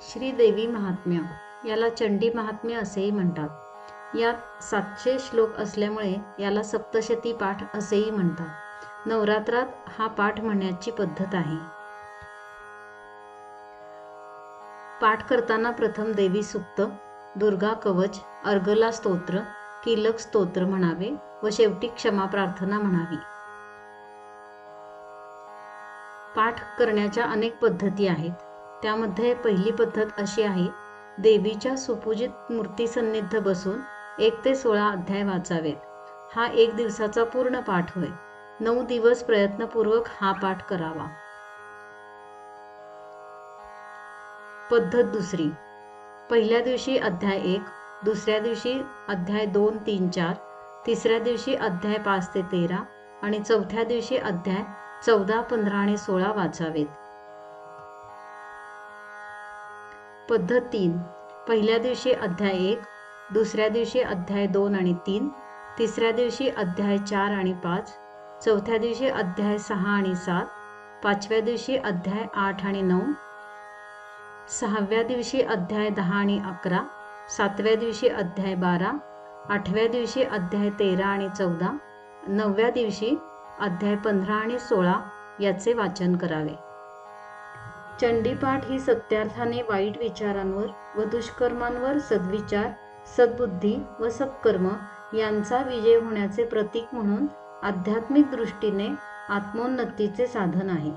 श्रीदेवी महात्म्य याला चंडी महात्म्य असेही म्हणतात। यात 700 श्लोक असल्यामुळे याला सप्तशती पाठ असेही म्हणतात। नवरात्रात हा पाठ म्हणण्याची पद्धत आहे। पाठ करताना प्रथम देवी सूक्त, दुर्गा कवच, अर्गला स्तोत्र, कीलक स्तोत्र म्हणावे व शेवटी क्षमा प्रार्थना म्हणावी। पाठ करण्याच्या अनेक पद्धती आहेत। त्यामध्ये पहिली पद्धत अशी आहे, देवीच्या सुपूजित मूर्तीसन्निध बसून 1 ते 16 अध्याय वाचावेत। हा 1 दिवसाचा पूर्ण पाठ होय। 9 दिवस प्रयत्नपूर्वक हा पाठ करावा। पद्धत दुसरी, पहिल्या दिवशी अध्याय 1, दुसऱ्या दिवशी अध्याय 2, 3, 4, तिसऱ्या दिवशी अध्याय 5 ते 13 आणि चौथ्या दिवशी अध्याय 14, 15 आणि 16 वाचावेत। पद्धत 3, पहिल्या दिवशी अध्याय 1, दुसऱ्या दिवशी अध्याय 2 आणि 3, तिसऱ्या दिवशी अध्याय 4 आणि 5, चौथ्या दिवशी अध्याय 6 आणि 7, पाचव्या दिवशी अध्याय 8 आणि 9, सहाव्या दिवशी अध्याय 10 आणि 11, सातव्या दिवशी अध्याय 12, आठव्या दिवशी अध्याय 13 आणि 14, नवव्या दिवशी अध्याय 15 आणि 16 याचे वाचन करावे। चंडीपाठ ही सत्यार्थाने वाईट विचारांवर व दुष्कर्मांवर सद्विचार, सद्बुद्धी व सत्कर्म यांचा विजय होण्याचे प्रतीक म्हणून आध्यात्मिक दृष्टीने आत्मोन्नतीचे साधन आहे।